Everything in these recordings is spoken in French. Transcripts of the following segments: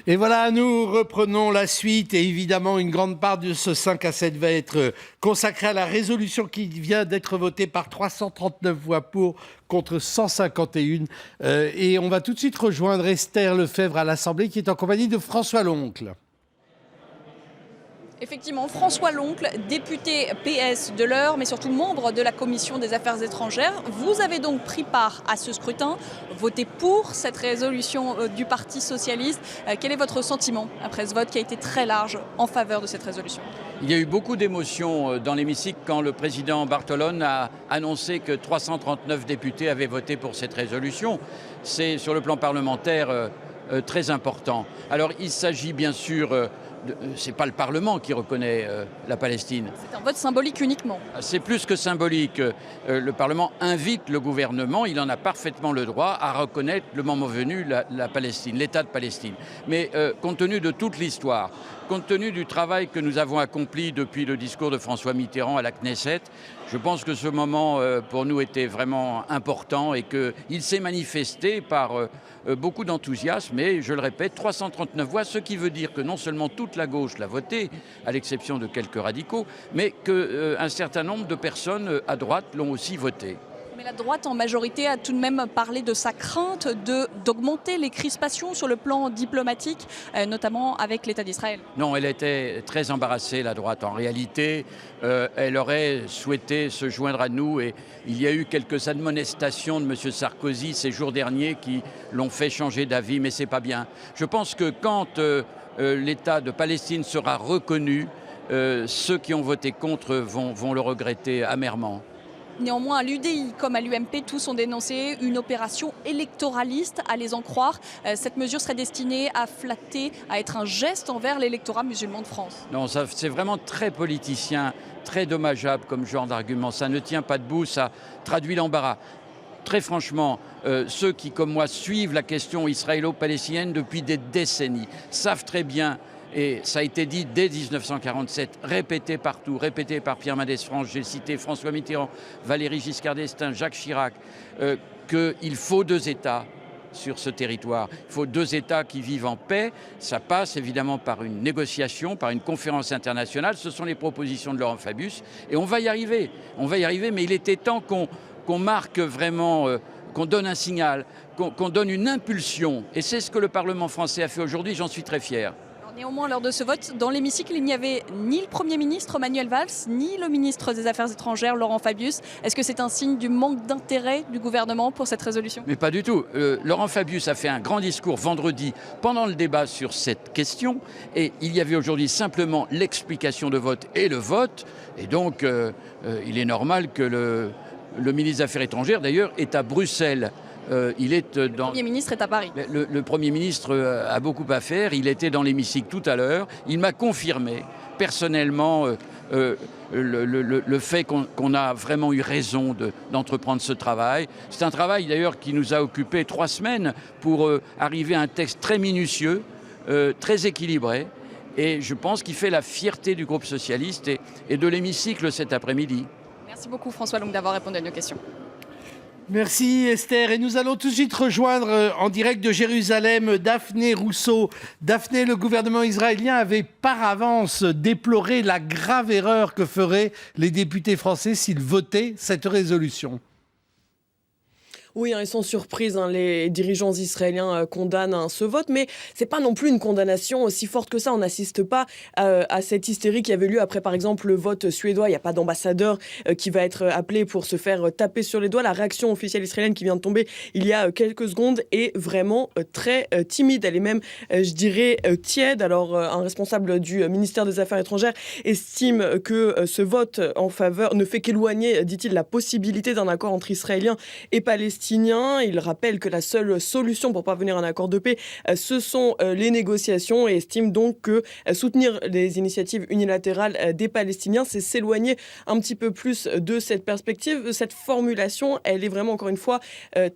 Et voilà, nous reprenons la suite et évidemment une grande part de ce 5 à 7 va être consacrée à la résolution qui vient d'être votée par 339 voix pour contre 151. Et on va tout de suite rejoindre Esther Lefebvre à l'Assemblée qui est en compagnie de François Loncle. Effectivement, François Loncle, député PS de l'Eure, mais surtout membre de la Commission des Affaires étrangères. Vous avez donc pris part à ce scrutin, voté pour cette résolution du Parti socialiste. Quel est votre sentiment après ce vote qui a été très large en faveur de cette résolution ? Il y a eu beaucoup d'émotions dans l'hémicycle quand le président Bartolone a annoncé que 339 députés avaient voté pour cette résolution. C'est sur le plan parlementaire très important. Alors il s'agit bien sûr... Ce n'est pas le Parlement qui reconnaît la Palestine. C'est un vote symbolique uniquement. C'est plus que symbolique. Le Parlement invite le gouvernement, il en a parfaitement le droit, à reconnaître le moment venu la Palestine, l'État de Palestine. Mais compte tenu de toute l'histoire, compte tenu du travail que nous avons accompli depuis le discours de François Mitterrand à la Knesset, je pense que ce moment pour nous était vraiment important et qu'il s'est manifesté par beaucoup d'enthousiasme. Et je le répète, 339 voix, ce qui veut dire que non seulement toute la gauche l'a voté, à l'exception de quelques radicaux, mais qu'un certain nombre de personnes à droite l'ont aussi voté. Mais la droite, en majorité, a tout de même parlé de sa crainte d'augmenter les crispations sur le plan diplomatique, notamment avec l'État d'Israël. Non, elle était très embarrassée, la droite. En réalité, elle aurait souhaité se joindre à nous et il y a eu quelques admonestations de M. Sarkozy ces jours derniers qui l'ont fait changer d'avis, mais ce n'est pas bien. Je pense que quand l'État de Palestine sera reconnu, ceux qui ont voté contre vont le regretter amèrement. Néanmoins, à l'UDI comme à l'UMP, tous ont dénoncé une opération électoraliste, à les en croire. Cette mesure serait destinée à flatter, à être un geste envers l'électorat musulman de France. Non, c'est vraiment très politicien, très dommageable comme genre d'argument. Ça ne tient pas debout, ça traduit l'embarras. Très franchement, ceux qui, comme moi, suivent la question israélo-palestinienne depuis des décennies, savent très bien, et ça a été dit dès 1947, répété partout, répété par Pierre Mendès France, j'ai cité François Mitterrand, Valéry Giscard d'Estaing, Jacques Chirac, qu'il faut deux États sur ce territoire. Il faut deux États qui vivent en paix. Ça passe évidemment par une négociation, par une conférence internationale. Ce sont les propositions de Laurent Fabius et on va y arriver. On va y arriver, mais il était temps qu'on marque vraiment, qu'on donne un signal, qu'on donne une impulsion. Et c'est ce que le Parlement français a fait aujourd'hui, j'en suis très fier. Néanmoins, lors de ce vote, dans l'hémicycle, il n'y avait ni le Premier ministre Manuel Valls, ni le ministre des Affaires étrangères Laurent Fabius. Est-ce que c'est un signe du manque d'intérêt du gouvernement pour cette résolution ? Mais pas du tout. Laurent Fabius a fait un grand discours vendredi pendant le débat sur cette question et il y avait aujourd'hui simplement l'explication de vote et le vote. Et donc, il est normal que le ministre des Affaires étrangères, d'ailleurs, est à Bruxelles. Le Premier ministre est à Paris. Le Premier ministre a beaucoup à faire. Il était dans l'hémicycle tout à l'heure. Il m'a confirmé personnellement le fait qu'on a vraiment eu raison d'entreprendre ce travail. C'est un travail d'ailleurs qui nous a occupé 3 semaines pour arriver à un texte très minutieux, très équilibré. Et je pense qu'il fait la fierté du groupe socialiste et de l'hémicycle cet après-midi. Merci beaucoup François Loncle d'avoir répondu à nos questions. Merci Esther. Et nous allons tout de suite rejoindre en direct de Jérusalem Daphné Rousseau. Daphné, le gouvernement israélien avait par avance déploré la grave erreur que feraient les députés français s'ils votaient cette résolution. Oui, et sans surprise, les dirigeants israéliens condamnent ce vote, mais c'est pas non plus une condamnation aussi forte que ça. On n'assiste pas à cette hystérie qui avait lieu après, par exemple, le vote suédois. Il n'y a pas d'ambassadeur qui va être appelé pour se faire taper sur les doigts. La réaction officielle israélienne qui vient de tomber il y a quelques secondes est vraiment très timide. Elle est même, je dirais, tiède. Alors, un responsable du ministère des Affaires étrangères estime que ce vote en faveur ne fait qu'éloigner, dit-il, la possibilité d'un accord entre Israéliens et Palestiniens. Il rappelle que la seule solution pour parvenir à un accord de paix, ce sont les négociations et estime donc que soutenir les initiatives unilatérales des Palestiniens, c'est s'éloigner un petit peu plus de cette perspective. Cette formulation, elle est vraiment, encore une fois,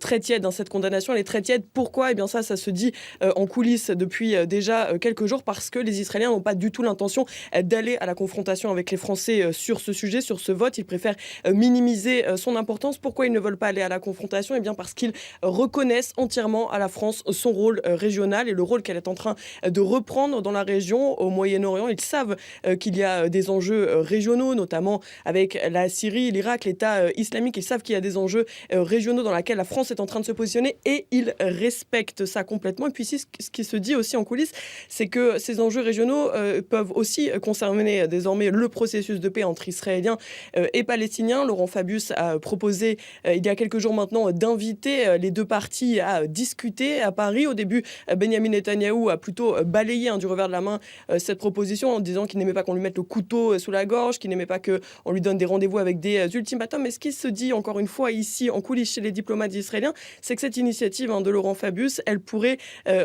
très tiède. Cette condamnation, elle est très tiède. Pourquoi ? Eh bien ça se dit en coulisses depuis déjà quelques jours parce que les Israéliens n'ont pas du tout l'intention d'aller à la confrontation avec les Français sur ce sujet, sur ce vote. Ils préfèrent minimiser son importance. Pourquoi ils ne veulent pas aller à la confrontation ? bien parce qu'ils reconnaissent entièrement à la France son rôle régional et le rôle qu'elle est en train de reprendre dans la région, au Moyen-Orient. Ils savent qu'il y a des enjeux régionaux, notamment avec la Syrie, l'Irak, l'État islamique. Ils savent qu'il y a des enjeux régionaux dans lesquels la France est en train de se positionner et ils respectent ça complètement. Et puis ici, ce qui se dit aussi en coulisses, c'est que ces enjeux régionaux peuvent aussi concerner désormais le processus de paix entre Israéliens et Palestiniens. Laurent Fabius a proposé il y a quelques jours maintenant d'inviter les deux parties à discuter à Paris. Au début, Benyamin Netanyahou a plutôt balayé du revers de la main cette proposition en disant qu'il n'aimait pas qu'on lui mette le couteau sous la gorge, qu'il n'aimait pas qu'on lui donne des rendez-vous avec des ultimatums. Mais ce qui se dit encore une fois ici en coulisses chez les diplomates israéliens, c'est que cette initiative de Laurent Fabius, elle pourrait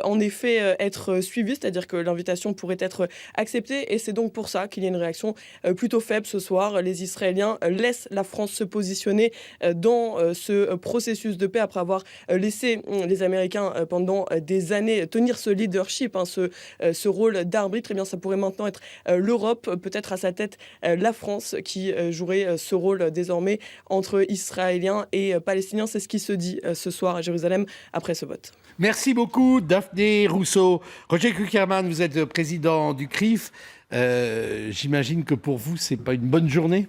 en effet être suivie, c'est-à-dire que l'invitation pourrait être acceptée et c'est donc pour ça qu'il y a une réaction plutôt faible ce soir. Les Israéliens laissent la France se positionner dans ce processus de paix après avoir laissé les Américains pendant des années tenir ce leadership, ce rôle d'arbitre. Eh bien, ça pourrait maintenant être l'Europe, peut-être à sa tête la France, qui jouerait ce rôle désormais entre Israéliens et Palestiniens. C'est ce qui se dit ce soir à Jérusalem après ce vote. Merci beaucoup, Daphné Rousseau. Roger Kuckerman, vous êtes le président du CRIF. J'imagine que pour vous, ce n'est pas une bonne journée ?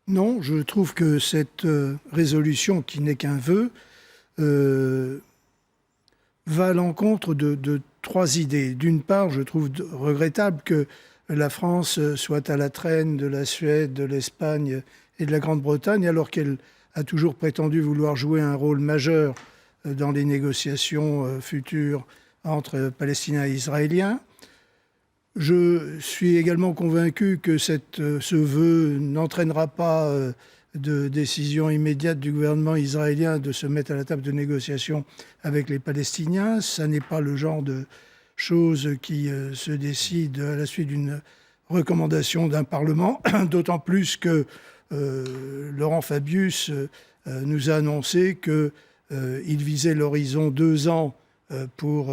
Non, je trouve que cette résolution, qui n'est qu'un vœu, va à l'encontre de trois idées. D'une part, je trouve regrettable que la France soit à la traîne de la Suède, de l'Espagne et de la Grande-Bretagne, alors qu'elle a toujours prétendu vouloir jouer un rôle majeur dans les négociations futures entre Palestiniens et Israéliens. Je suis également convaincu que ce vœu n'entraînera pas de décision immédiate du gouvernement israélien de se mettre à la table de négociation avec les Palestiniens. Ça n'est pas le genre de choses qui se décide à la suite d'une recommandation d'un Parlement, d'autant plus que Laurent Fabius nous a annoncé qu'il visait l'horizon 2 ans pour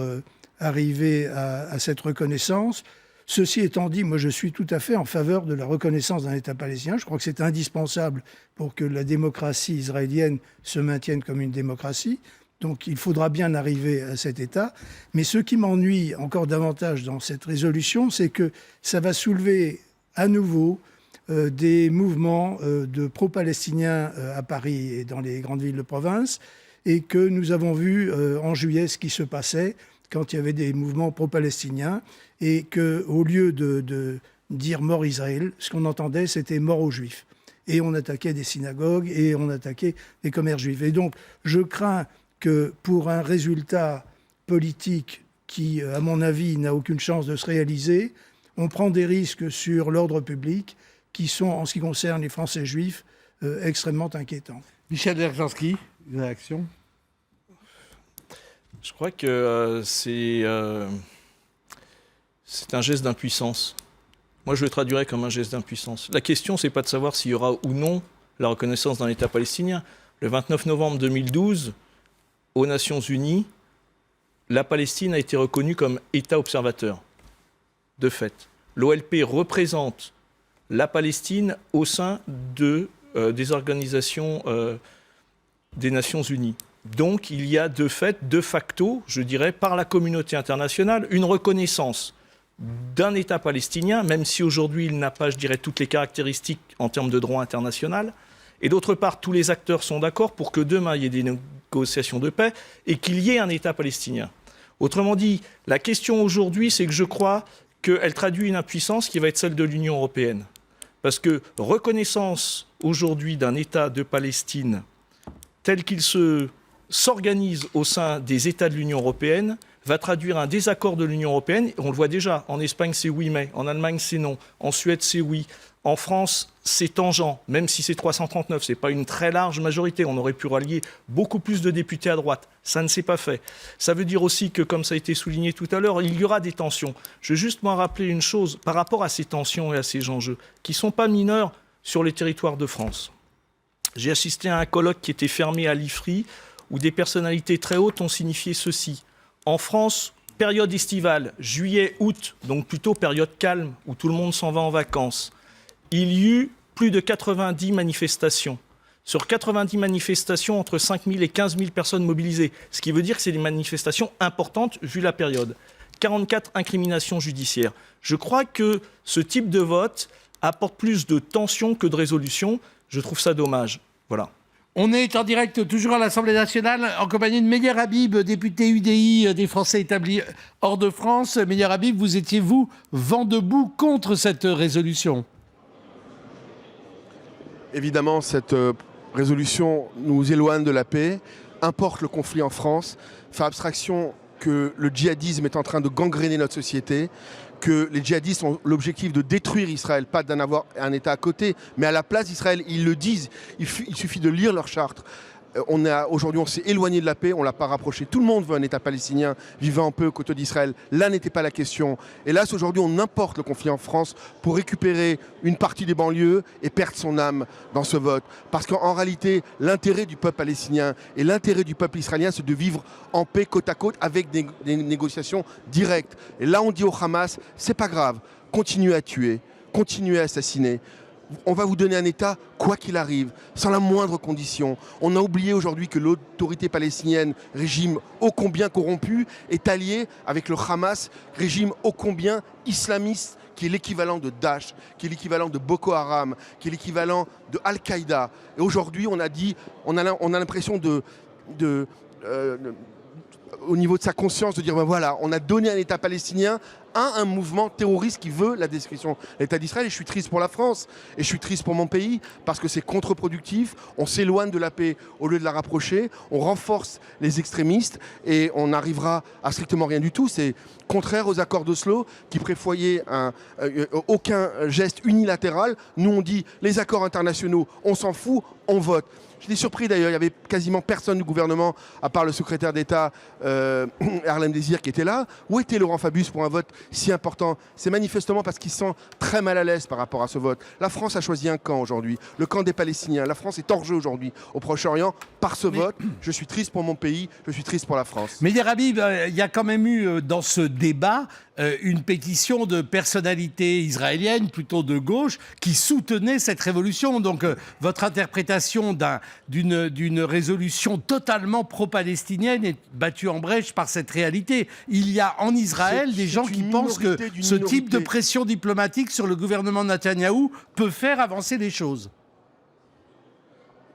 arriver à cette reconnaissance. Ceci étant dit, moi je suis tout à fait en faveur de la reconnaissance d'un État palestinien. Je crois que c'est indispensable pour que la démocratie israélienne se maintienne comme une démocratie. Donc il faudra bien arriver à cet État. Mais ce qui m'ennuie encore davantage dans cette résolution, c'est que ça va soulever à nouveau des mouvements de pro-palestiniens à Paris et dans les grandes villes de province, et que nous avons vu en juillet ce qui se passait quand il y avait des mouvements pro-palestiniens, et qu'au lieu de dire « mort Israël », ce qu'on entendait, c'était « mort aux Juifs ». Et on attaquait des synagogues et on attaquait des commerces juifs. Et donc, je crains que pour un résultat politique qui, à mon avis, n'a aucune chance de se réaliser, on prend des risques sur l'ordre public qui sont, en ce qui concerne les Français juifs, extrêmement inquiétants. Michel Dzerzhinsky, une réaction ? Je crois que c'est un geste d'impuissance. Moi, je le traduirais comme un geste d'impuissance. La question, c'est pas de savoir s'il y aura ou non la reconnaissance d'un État palestinien. Le 29 novembre 2012, aux Nations Unies, la Palestine a été reconnue comme État observateur. De fait, l'OLP représente la Palestine au sein des organisations des Nations Unies. Donc, il y a de fait, de facto, je dirais, par la communauté internationale, une reconnaissance d'un État palestinien, même si aujourd'hui il n'a pas, je dirais, toutes les caractéristiques en termes de droit international. Et d'autre part, tous les acteurs sont d'accord pour que demain, il y ait des négociations de paix et qu'il y ait un État palestinien. Autrement dit, la question aujourd'hui, c'est que je crois qu'elle traduit une impuissance qui va être celle de l'Union européenne. Parce que reconnaissance aujourd'hui d'un État de Palestine tel qu'il s'organise au sein des États de l'Union européenne va traduire un désaccord de l'Union européenne. On le voit déjà, en Espagne c'est oui mais, en Allemagne c'est non, en Suède c'est oui, en France c'est tangent, même si c'est 339, c'est pas une très large majorité, on aurait pu rallier beaucoup plus de députés à droite, ça ne s'est pas fait. Ça veut dire aussi que, comme ça a été souligné tout à l'heure, il y aura des tensions. Je veux juste moi rappeler une chose par rapport à ces tensions et à ces enjeux, qui ne sont pas mineurs sur les territoires de France. J'ai assisté à un colloque qui était fermé à l'IFRI, où des personnalités très hautes ont signifié ceci. En France, période estivale, juillet, août, donc plutôt période calme, où tout le monde s'en va en vacances, il y eut plus de 90 manifestations. Sur 90 manifestations, entre 5 000 et 15 000 personnes mobilisées. Ce qui veut dire que c'est des manifestations importantes vu la période. 44 incriminations judiciaires. Je crois que ce type de vote apporte plus de tension que de résolution. Je trouve ça dommage. Voilà. On est en direct toujours à l'Assemblée nationale en compagnie de Meyer Habib, député UDI des Français établis hors de France. Meyer Habib, vous étiez, vous, vent debout contre cette résolution? Évidemment, cette résolution nous éloigne de la paix, importe le conflit en France, fait abstraction que le djihadisme est en train de gangréner notre société, que les djihadistes ont l'objectif de détruire Israël, pas d'en avoir un État à côté, mais à la place d'Israël, ils le disent, il suffit de lire leur charte. Aujourd'hui, on s'est éloigné de la paix, on ne l'a pas rapproché. Tout le monde veut un État palestinien vivant un peu aux côtés d'Israël. Là n'était pas la question. Hélas, aujourd'hui, on importe le conflit en France pour récupérer une partie des banlieues et perdre son âme dans ce vote. Parce qu'en réalité, l'intérêt du peuple palestinien et l'intérêt du peuple israélien, c'est de vivre en paix côte à côte avec des négociations directes. Et là, on dit au Hamas, c'est pas grave, continuez à tuer, continuez à assassiner. On va vous donner un État, quoi qu'il arrive, sans la moindre condition. On a oublié aujourd'hui que l'autorité palestinienne, régime ô combien corrompu, est alliée avec le Hamas, régime ô combien islamiste, qui est l'équivalent de Daesh, qui est l'équivalent de Boko Haram, qui est l'équivalent de Al-Qaïda. Et aujourd'hui, on a l'impression au niveau de sa conscience, de dire ben voilà, on a donné un État palestinien à un mouvement terroriste qui veut la destruction de l'État d'Israël. Et je suis triste pour la France, et je suis triste pour mon pays, parce que c'est contre-productif, on s'éloigne de la paix au lieu de la rapprocher, on renforce les extrémistes, et on n'arrivera à strictement rien du tout. C'est contraire aux accords d'Oslo, qui prévoyaient aucun geste unilatéral. Nous, on dit, les accords internationaux, on s'en fout, on vote. J'étais surpris d'ailleurs, il n'y avait quasiment personne du gouvernement, à part le secrétaire d'État Harlem Désir qui était là. Où était Laurent Fabius pour un vote si important? C'est manifestement parce qu'il se sent très mal à l'aise par rapport à ce vote. La France a choisi un camp aujourd'hui, le camp des Palestiniens. La France est hors jeu aujourd'hui au Proche-Orient par ce vote. Je suis triste pour mon pays, je suis triste pour la France. Mais Habib, il y a quand même eu dans ce débat une pétition de personnalités israéliennes, plutôt de gauche, qui soutenaient cette révolution. Donc votre interprétation d'une résolution totalement pro-palestinienne est battue en brèche par cette réalité. Il y a en Israël des gens qui pensent que ce type de pression diplomatique sur le gouvernement Netanyahou peut faire avancer les choses.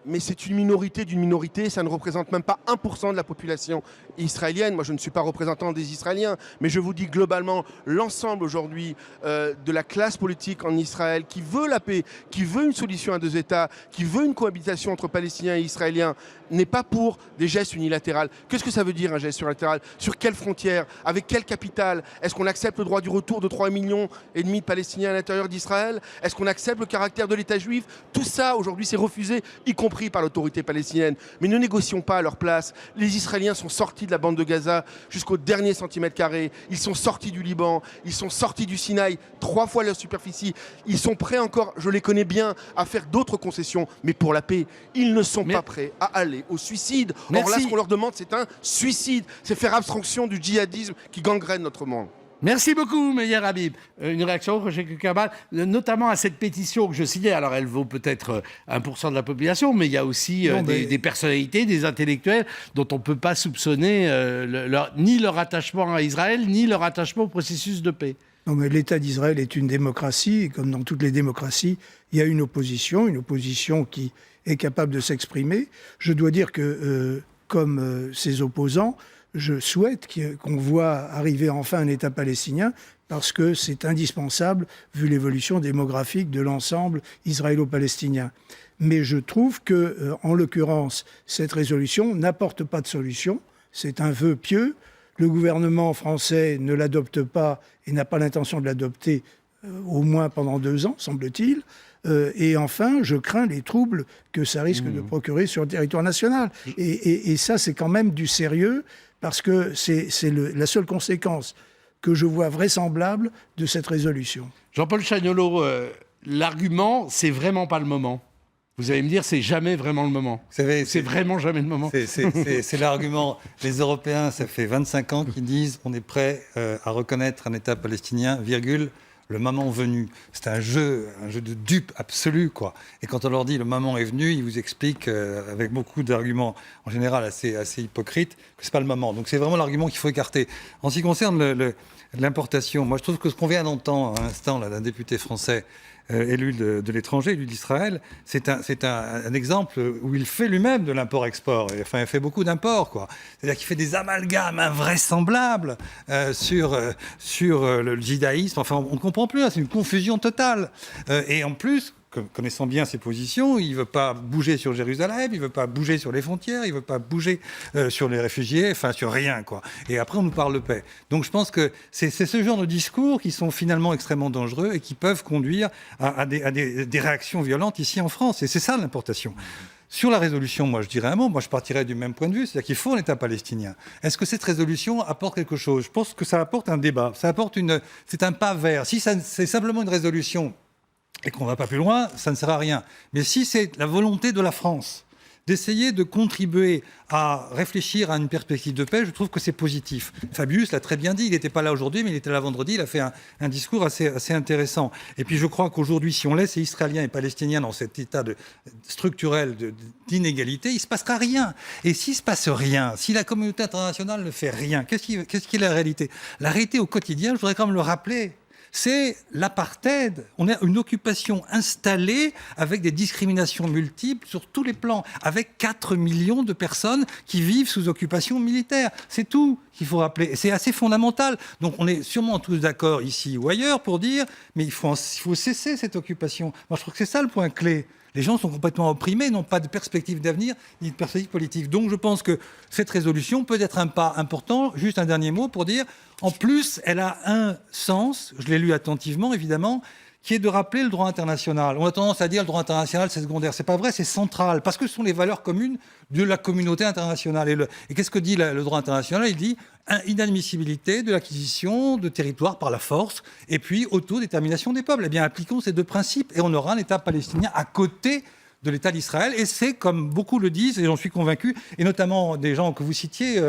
Mais c'est une minorité d'une minorité, ça ne représente même pas 1% de la population israélienne. Moi, je ne suis pas représentant des Israéliens, mais je vous dis globalement, l'ensemble aujourd'hui de la classe politique en Israël qui veut la paix, qui veut une solution à deux États, qui veut une cohabitation entre Palestiniens et Israéliens, n'est pas pour des gestes unilatéraux. Qu'est-ce que ça veut dire un geste unilatéral? Sur quelle frontière? Avec quelle capitale? Est-ce qu'on accepte le droit du retour de 3,5 millions de Palestiniens à l'intérieur d'Israël? Est-ce qu'on accepte le caractère de l'État juif? Tout ça, aujourd'hui, c'est refusé, y compris par l'autorité palestinienne. Mais ne négocions pas à leur place. Les Israéliens sont sortis de la bande de Gaza jusqu'au dernier centimètre carré. Ils sont sortis du Liban, ils sont sortis du Sinaï, 3 fois leur superficie. Ils sont prêts encore, je les connais bien, à faire d'autres concessions. Mais pour la paix, ils ne sont pas prêts à aller au suicide. Or là, ce qu'on leur demande, c'est un suicide. C'est faire abstraction du djihadisme qui gangrène notre monde. Merci beaucoup, Meyer Habib. Une réaction, Roger Kuckerman, notamment à cette pétition que je signais. Alors, elle vaut peut-être 1% de la population, mais il y a aussi des personnalités, des intellectuels dont on ne peut pas soupçonner ni leur attachement à Israël, ni leur attachement au processus de paix. Non, mais l'État d'Israël est une démocratie, et comme dans toutes les démocraties, il y a une opposition qui est capable de s'exprimer. Je dois dire que, comme ses opposants, je souhaite qu'on voit arriver enfin un État palestinien parce que c'est indispensable vu l'évolution démographique de l'ensemble israélo-palestinien. Mais je trouve que, en l'occurrence, cette résolution n'apporte pas de solution. C'est un vœu pieux. Le gouvernement français ne l'adopte pas et n'a pas l'intention de l'adopter au moins pendant 2 ans, semble-t-il. Et enfin, je crains les troubles que ça risque de procurer sur le territoire national. Et ça, c'est quand même du sérieux, parce que c'est la seule conséquence que je vois vraisemblable de cette résolution. Jean-Paul Chagnollo, l'argument, c'est vraiment pas le moment. Vous allez me dire, c'est jamais vraiment le moment. C'est vraiment jamais le moment. C'est l'argument. Les Européens, ça fait 25 ans qu'ils disent on est prêt à reconnaître un État palestinien, virgule, le moment venu. C'est un jeu de dupe absolu, quoi. Et quand on leur dit le moment est venu, ils vous expliquent, avec beaucoup d'arguments, en général assez hypocrites, que c'est pas le moment. Donc c'est vraiment l'argument qu'il faut écarter. En ce qui concerne l'importation, moi je trouve que ce qu'on vient d'entendre à l'instant là, d'un député français élu de l'étranger, élu d'Israël, c'est un exemple où il fait lui-même de l'import-export. Enfin, il fait beaucoup d'imports, quoi. C'est-à-dire qu'il fait des amalgames invraisemblables sur le judaïsme. Enfin, on ne comprend plus, hein, c'est une confusion totale. Et en plus, connaissant bien ses positions, il ne veut pas bouger sur Jérusalem, il ne veut pas bouger sur les frontières, il ne veut pas bouger sur les réfugiés, enfin sur rien, quoi. Et après, on nous parle de paix. Donc je pense que c'est ce genre de discours qui sont finalement extrêmement dangereux et qui peuvent conduire à des réactions violentes ici en France. Et c'est ça l'importation. Sur la résolution, moi je dirais un mot, moi je partirais du même point de vue, c'est-à-dire qu'il faut un État palestinien. Est-ce que cette résolution apporte quelque chose ? Je pense que ça apporte un débat, c'est un pas vers. Si c'est simplement une résolution et qu'on ne va pas plus loin, ça ne sert à rien. Mais si c'est la volonté de la France d'essayer de contribuer à réfléchir à une perspective de paix, je trouve que c'est positif. Fabius l'a très bien dit, il n'était pas là aujourd'hui, mais il était là vendredi, il a fait un discours assez intéressant. Et puis je crois qu'aujourd'hui, si on laisse les Israéliens et Palestiniens dans cet état structurel d'inégalité, il ne se passera rien. Et s'il ne se passe rien, si la communauté internationale ne fait rien, qu'est-ce qui est la réalité ? La réalité au quotidien, je voudrais quand même le rappeler, c'est l'apartheid. On a une occupation installée avec des discriminations multiples sur tous les plans, avec 4 millions de personnes qui vivent sous occupation militaire. C'est tout qu'il faut rappeler. Et c'est assez fondamental. Donc on est sûrement tous d'accord ici ou ailleurs pour dire mais il faut cesser cette occupation. Moi je trouve que c'est ça le point clé. Les gens sont complètement opprimés, n'ont pas de perspective d'avenir, ni de perspective politique. Donc je pense que cette résolution peut être un pas important. Juste un dernier mot pour dire, en plus, elle a un sens, je l'ai lu attentivement évidemment, qui est de rappeler le droit international. On a tendance à dire le droit international c'est secondaire. C'est pas vrai, c'est central, parce que ce sont les valeurs communes de la communauté internationale. Et qu'est-ce que dit le droit international ? Il dit inadmissibilité de l'acquisition de territoires par la force, et puis autodétermination des peuples. Eh bien, appliquons ces deux principes, et on aura un État palestinien à côté de l'État d'Israël. Et c'est, comme beaucoup le disent, et j'en suis convaincu, et notamment des gens que vous citiez,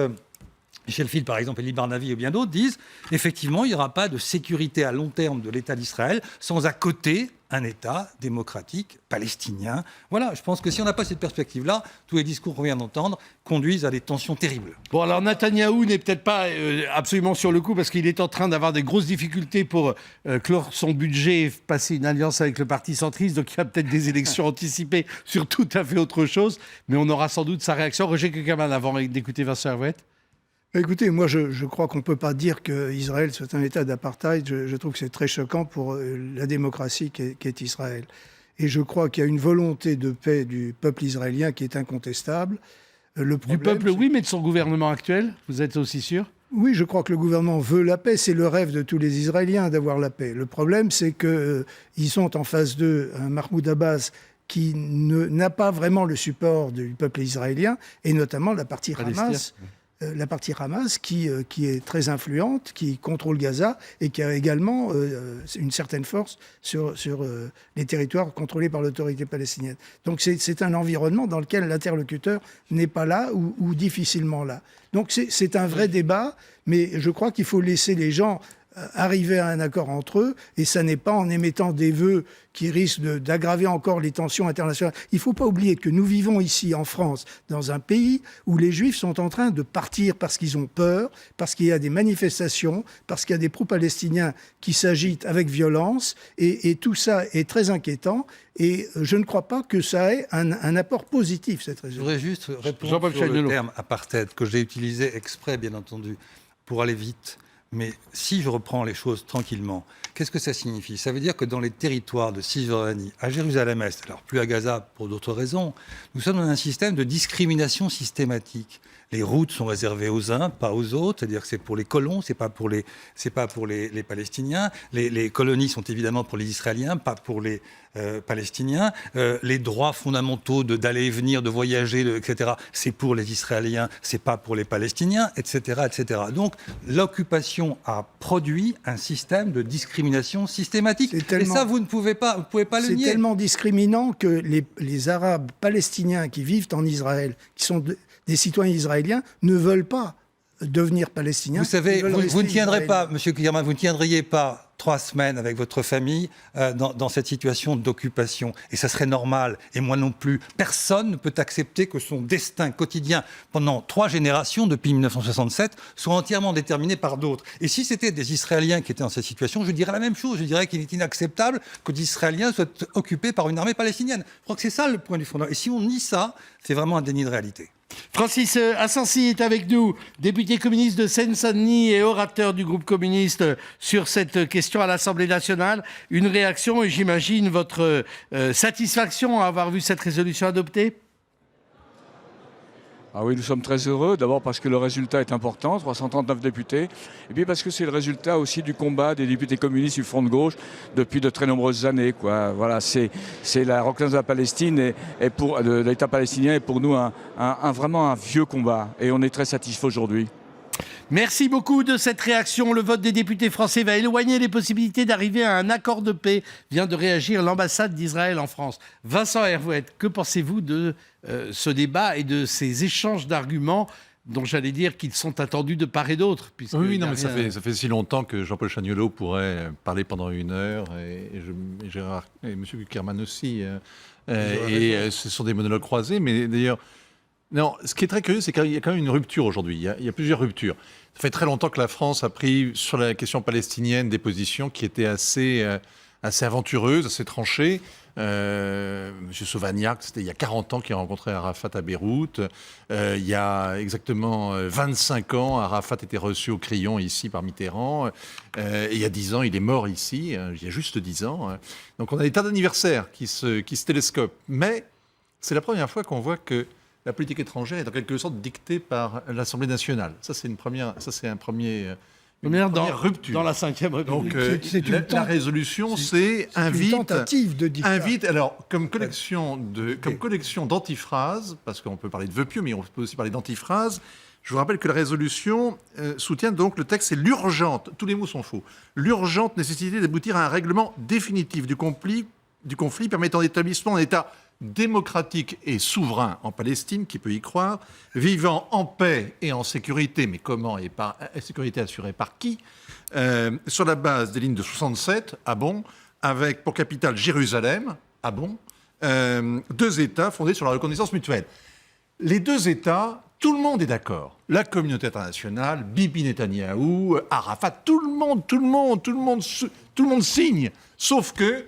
Michel Phil, par exemple, Elie Barnavi et bien d'autres, disent effectivement, il n'y aura pas de sécurité à long terme de l'État d'Israël sans à côté un État démocratique palestinien. Voilà, je pense que si on n'a pas cette perspective-là, tous les discours qu'on vient d'entendre conduisent à des tensions terribles. Bon, alors Netanyahou n'est peut-être pas absolument sur le coup parce qu'il est en train d'avoir des grosses difficultés pour clore son budget et passer une alliance avec le parti centriste. Donc il y a peut-être des élections anticipées sur tout à fait autre chose. Mais on aura sans doute sa réaction. Roger Kuckerman, avant d'écouter Vincent Herouette. Écoutez, moi je crois qu'on ne peut pas dire qu'Israël soit un État d'apartheid. Je trouve que c'est très choquant pour la démocratie qu'est Israël. Et je crois qu'il y a une volonté de paix du peuple israélien qui est incontestable. Le problème, du peuple, oui, mais de son gouvernement actuel, vous êtes aussi sûr ? Oui, je crois que le gouvernement veut la paix. C'est le rêve de tous les Israéliens d'avoir la paix. Le problème, c'est qu'ils sont en face d'eux un Mahmoud Abbas qui n'a pas vraiment le support du peuple israélien, et notamment la partie Hamas. La partie Hamas qui est très influente, qui contrôle Gaza et qui a également une certaine force sur les territoires contrôlés par l'autorité palestinienne. Donc c'est un environnement dans lequel l'interlocuteur n'est pas là ou difficilement là. Donc c'est un vrai débat, mais je crois qu'il faut laisser les gens arriver à un accord entre eux, et ça n'est pas en émettant des vœux qui risquent d'aggraver encore les tensions internationales. Il ne faut pas oublier que nous vivons ici en France, dans un pays où les Juifs sont en train de partir parce qu'ils ont peur, parce qu'il y a des manifestations, parce qu'il y a des pro-palestiniens qui s'agitent avec violence, et tout ça est très inquiétant, et je ne crois pas que ça ait un apport positif, cette résolution. Je voudrais juste répondre sur le terme apartheid, que j'ai utilisé exprès, bien entendu, pour aller vite. Mais si je reprends les choses tranquillement, qu'est-ce que ça signifie ? Ça veut dire que dans les territoires de Cisjordanie, à Jérusalem-Est, alors plus à Gaza pour d'autres raisons, nous sommes dans un système de discrimination systématique. Les routes sont réservées aux uns, pas aux autres, c'est-à-dire que c'est pour les colons, c'est pas pour les Palestiniens. Les colonies sont évidemment pour les Israéliens, pas pour les Palestiniens. Les droits fondamentaux d'aller et venir, de voyager, etc., c'est pour les Israéliens, c'est pas pour les Palestiniens, etc., etc. Donc l'occupation a produit un système de discrimination systématique. Et ça, vous ne pouvez pas le nier. C'est tellement discriminant que les Arabes palestiniens qui vivent en Israël, qui sont des citoyens israéliens, ne veulent pas devenir palestiniens. Vous savez, vous ne tiendrez pas, M. Kuckerman, vous ne tiendriez pas 3 semaines avec votre famille dans cette situation d'occupation. Et ça serait normal. Et moi non plus. Personne ne peut accepter que son destin quotidien pendant 3 générations, depuis 1967, soit entièrement déterminé par d'autres. Et si c'était des Israéliens qui étaient dans cette situation, je dirais la même chose. Je dirais qu'il est inacceptable que des Israéliens soient occupés par une armée palestinienne. Je crois que c'est ça le point du fondement. Et si on nie ça, c'est vraiment un déni de réalité. Francis Assensi est avec nous, député communiste de Seine-Saint-Denis et orateur du groupe communiste sur cette question à l'Assemblée nationale. Une réaction et j'imagine votre satisfaction à avoir vu cette résolution adoptée ? Ah oui, nous sommes très heureux, d'abord parce que le résultat est important, 339 députés, et puis parce que c'est le résultat aussi du combat des députés communistes du Front de gauche depuis de très nombreuses années, quoi. Voilà, c'est la reconnaissance de la Palestine et pour l'État palestinien est pour nous vraiment un vieux combat, et on est très satisfait aujourd'hui. Merci beaucoup de cette réaction. Le vote des députés français va éloigner les possibilités d'arriver à un accord de paix, vient de réagir l'ambassade d'Israël en France. Vincent Hervouet, que pensez-vous de ce débat et de ces échanges d'arguments dont j'allais dire qu'ils sont attendus de part et d'autre? Oui, non, mais ça fait si longtemps que Jean-Paul Chagnolleau pourrait parler pendant 1 heure, et Gérard et M. Cukierman aussi. Ce sont des monologues croisés, mais d'ailleurs... Non, ce qui est très curieux, c'est qu'il y a quand même une rupture aujourd'hui. Il y a plusieurs ruptures. Ça fait très longtemps que la France a pris, sur la question palestinienne, des positions qui étaient assez aventureuses, assez tranchées. Monsieur Sauvagnarc, c'était il y a 40 ans qu'il a rencontré Arafat à Beyrouth. Il y a exactement 25 ans, Arafat était reçu au Crillon ici par Mitterrand. Et il y a 10 ans, il est mort ici. Il y a juste 10 ans. Donc on a des tas d'anniversaires qui se télescopent. Mais c'est la première fois qu'on voit que la politique étrangère est en quelque sorte dictée par l'Assemblée nationale. Ça, c'est une première rupture. Dans la Ve République. Donc, la résolution, c'est une tentative de dictat. Alors, comme collection d'antiphrases, parce qu'on peut parler de vœux pieux, mais on peut aussi parler d'antiphrases. Je vous rappelle que la résolution soutient donc le texte, c'est l'urgente, tous les mots sont faux, l'urgente nécessité d'aboutir à un règlement définitif du conflit permettant l'établissement d'un État démocratique et souverain en Palestine, qui peut y croire, vivant en paix et en sécurité, mais comment et par sécurité assurée par qui, sur la base des lignes de 67, ah bon, avec pour capitale Jérusalem, ah bon, 2 États fondés sur la reconnaissance mutuelle. Les 2 États, tout le monde est d'accord. La communauté internationale, Bibi Netanyahou, Arafat, tout le monde signe, sauf que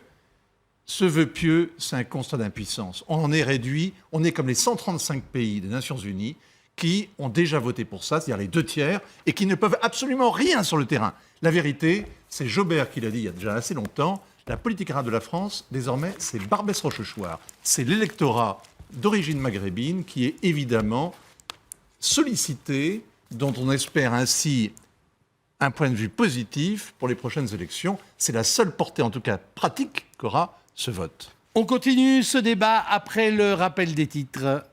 ce vœu pieux, c'est un constat d'impuissance. On en est réduit, on est comme les 135 pays des Nations Unies qui ont déjà voté pour ça, c'est-à-dire les 2 tiers, et qui ne peuvent absolument rien sur le terrain. La vérité, c'est Jobert qui l'a dit il y a déjà assez longtemps, la politique arabe de la France, désormais, c'est Barbès Rochechouart. C'est l'électorat d'origine maghrébine qui est évidemment sollicité, dont on espère ainsi un point de vue positif pour les prochaines élections. C'est la seule portée, en tout cas pratique, qu'aura ce vote. On continue ce débat après le rappel des titres.